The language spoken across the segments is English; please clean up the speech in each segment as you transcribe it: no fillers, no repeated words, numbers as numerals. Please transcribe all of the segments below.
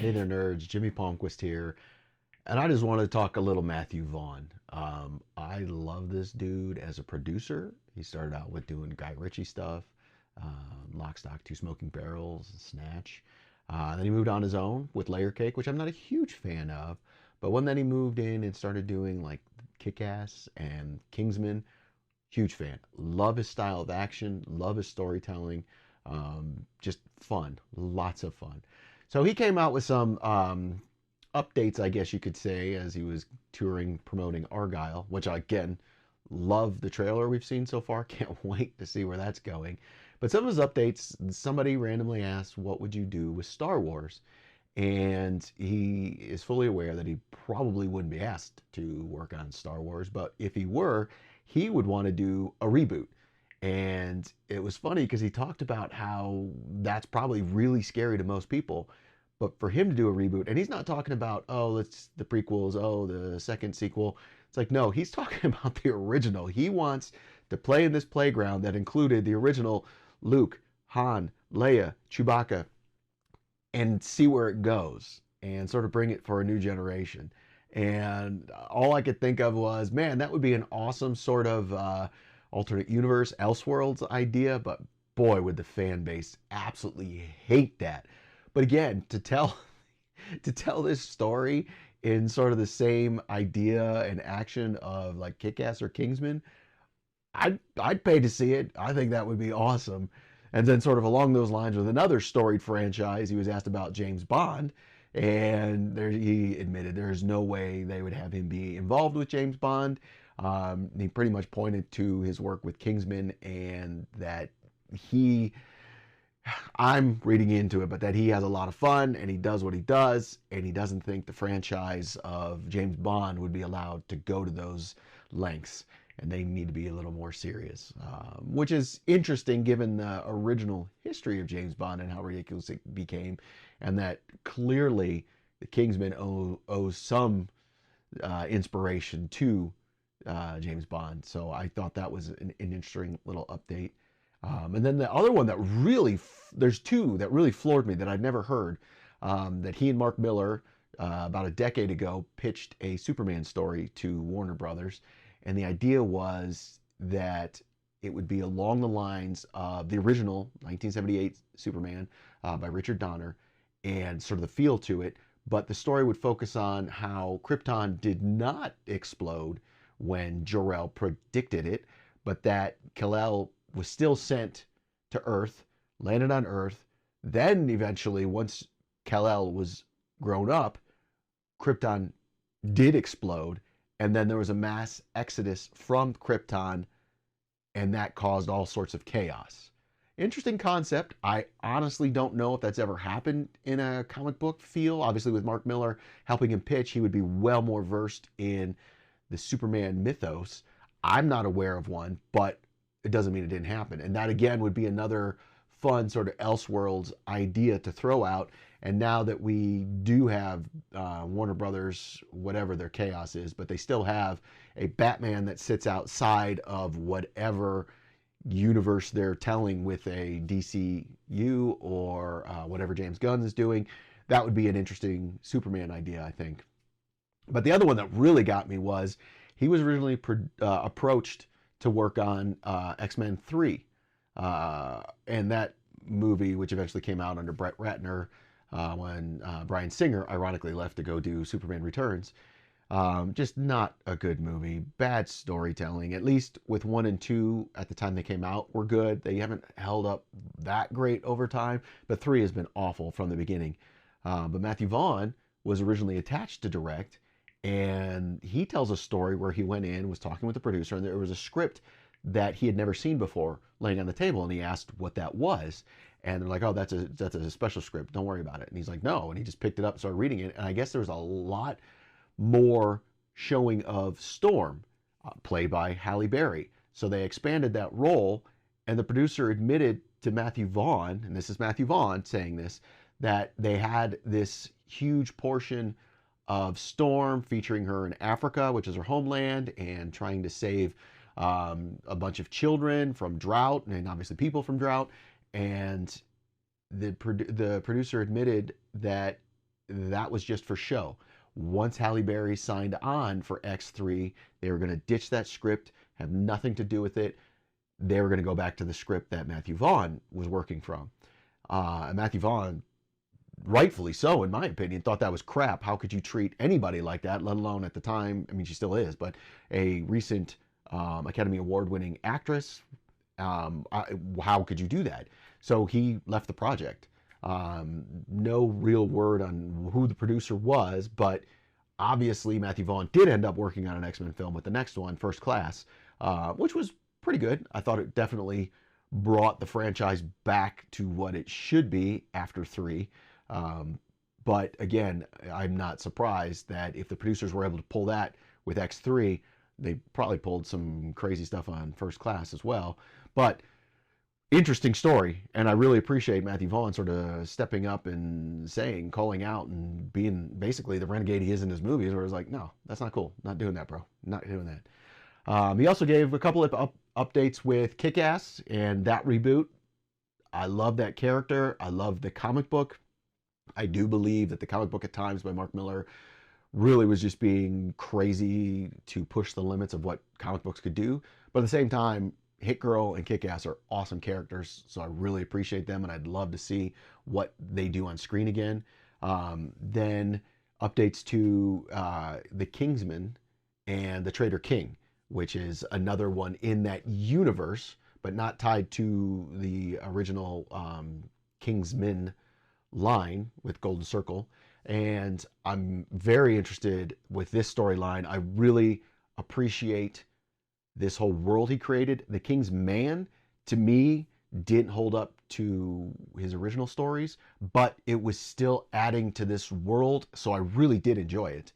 Hey there, nerds. Jimmy Palmquist here, and I just wanted to talk a little Matthew Vaughn. I love this dude as a producer. He started out with doing Guy Ritchie stuff, Lock, Stock, Two Smoking Barrels, Snatch. Then he moved on his own with Layer Cake, which I'm not a huge fan of. But when then he moved in and started doing like Kick-Ass and Kingsman, huge fan. Love his style of action, love his storytelling. Just fun, lots of fun. So he came out with some updates, I guess you could say, as he was touring promoting Argyle, which I, again, love the trailer we've seen so far. Can't wait to see where that's going. But some of his updates, somebody randomly asked, what would you do with Star Wars? And he is fully aware that he probably wouldn't be asked to work on Star Wars, but if he were, he would want to do a reboot. And it was funny because he talked about how that's probably really scary to most people. But for him to do a reboot, and he's not talking about, oh, it's the prequels, oh, the second sequel. It's like, no, he's talking about the original. He wants to play in this playground that included the original Luke, Han, Leia, Chewbacca, and see where it goes and sort of bring it for a new generation. And all I could think of was, man, that would be an awesome sort of alternate universe, Elseworlds idea, but boy, would the fan base absolutely hate that. But again, to tell this story in sort of the same idea and action of like Kick-Ass or Kingsman, I'd pay to see it. I think that would be awesome. And then sort of along those lines with another storied franchise, he was asked about James Bond, and he admitted there's no way they would have him be involved with James Bond. He pretty much pointed to his work with Kingsman and that he, I'm reading into it, but that he has a lot of fun and he does what he does, and he doesn't think the franchise of James Bond would be allowed to go to those lengths, and they need to be a little more serious, which is interesting given the original history of James Bond and how ridiculous it became, and that clearly the Kingsman owes some inspiration to James Bond. So I thought that was an interesting little update. And then the other one that really, there's two that really floored me that I'd never heard, that he and Mark Miller about a decade ago pitched a Superman story to Warner Brothers. And the idea was that it would be along the lines of the original 1978 Superman by Richard Donner and sort of the feel to it. But the story would focus on how Krypton did not explode when Jor-El predicted it, but that Kal-El was still sent to Earth, landed on Earth. Then eventually, once Kal-El was grown up, Krypton did explode, and then there was a mass exodus from Krypton, and that caused all sorts of chaos. Interesting concept. I honestly don't know if that's ever happened in a comic book feel. Obviously, with Mark Miller helping him pitch, he would be well more versed in the Superman mythos. I'm not aware of one, but it doesn't mean it didn't happen. And that again would be another fun sort of Elseworlds idea to throw out. And now that we do have Warner Brothers, whatever their chaos is, but they still have a Batman that sits outside of whatever universe they're telling with a DCU or whatever James Gunn is doing, that would be an interesting Superman idea, I think. But the other one that really got me was he was originally approached to work on X-Men 3. And that movie, which eventually came out under Brett Ratner when Bryan Singer ironically left to go do Superman Returns. Just not a good movie. Bad storytelling. At least with 1 and 2 at the time they came out were good. They haven't held up that great over time, but 3 has been awful from the beginning. But Matthew Vaughn was originally attached to direct, and he tells a story where he went in, was talking with the producer, and there was a script that he had never seen before laying on the table, and he asked what that was. And they're like, oh, that's a special script. Don't worry about it. And he's like, no. And he just picked it up and started reading it. And I guess there was a lot more showing of Storm, played by Halle Berry. So they expanded that role, and the producer admitted to Matthew Vaughn, and this is Matthew Vaughn saying this, that they had this huge portion of Storm featuring her in Africa, which is her homeland, and trying to save a bunch of children from drought and obviously people from drought. And the producer admitted that that was just for show. Once Halle Berry signed on for X3, they were going to ditch that script, have nothing to do with it. They were going to go back to the script that Matthew Vaughn was working from. And Matthew Vaughn, rightfully so, in my opinion, thought that was crap. How could you treat anybody like that, let alone at the time, I mean, she still is, but a recent Academy Award winning actress? How could you do that? So he left the project. No real word on who the producer was, but obviously Matthew Vaughn did end up working on an X-Men film with the next one, First Class, which was pretty good. I thought it definitely brought the franchise back to what it should be after 3. But again, I'm not surprised that if the producers were able to pull that with X3, they probably pulled some crazy stuff on First Class as well. But interesting story, and I really appreciate Matthew Vaughn sort of stepping up and saying, calling out, and being basically the renegade he is in his movies, where it's like, no, that's not cool. Not doing that, bro. Not doing that. He also gave a couple of updates with Kick-Ass and that reboot. I love that character. I love the comic book. I do believe that the comic book at times by Mark Millar really was just being crazy to push the limits of what comic books could do. But at the same time, Hit Girl and Kick-Ass are awesome characters, so I really appreciate them, and I'd love to see what they do on screen again. Then updates to the Kingsman and the Traitor King, which is another one in that universe, but not tied to the original Kingsman line with Golden Circle. And I'm very interested with this storyline. I really appreciate this whole world he created. The King's Man, to me, didn't hold up to his original stories, but it was still adding to this world, so I really did enjoy it.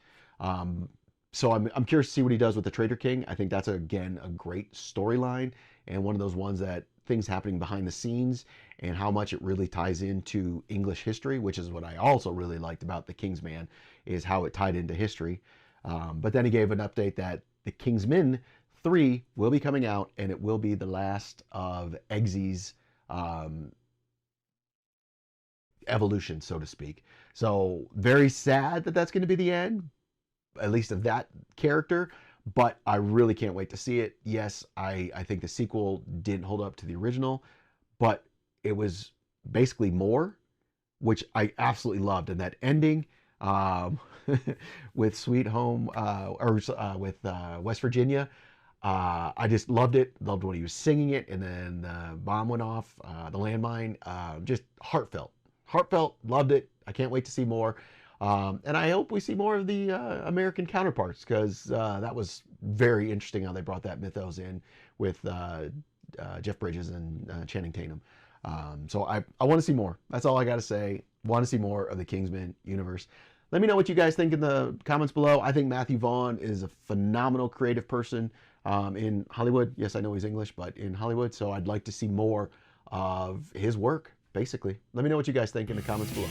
So I'm curious to see what he does with the Traitor King. I think that's, again, a great storyline, and one of those ones that things happening behind the scenes and how much it really ties into English history, which is what I also really liked about the King's Man, is how it tied into history. But then he gave an update that the Kingsman 3 will be coming out, and it will be the last of Eggsy's evolution, so to speak. So very sad that that's going to be the end, at least of that character, but I really can't wait to see it. Yes, I think the sequel didn't hold up to the original, but it was basically more, which I absolutely loved. And that ending with Sweet Home, with West Virginia, I just loved it. Loved when he was singing it, and then the bomb went off, the landmine. Just heartfelt. Loved it. I can't wait to see more. And I hope we see more of the American counterparts, because that was very interesting how they brought that mythos in with Jeff Bridges and Channing Tatum. So I want to see more. That's all I got to say. Want to see more of the Kingsman universe. Let me know what you guys think in the comments below. I think Matthew Vaughn is a phenomenal creative person in Hollywood. Yes, I know he's English, but in Hollywood. So I'd like to see more of his work, basically. Let me know what you guys think in the comments below.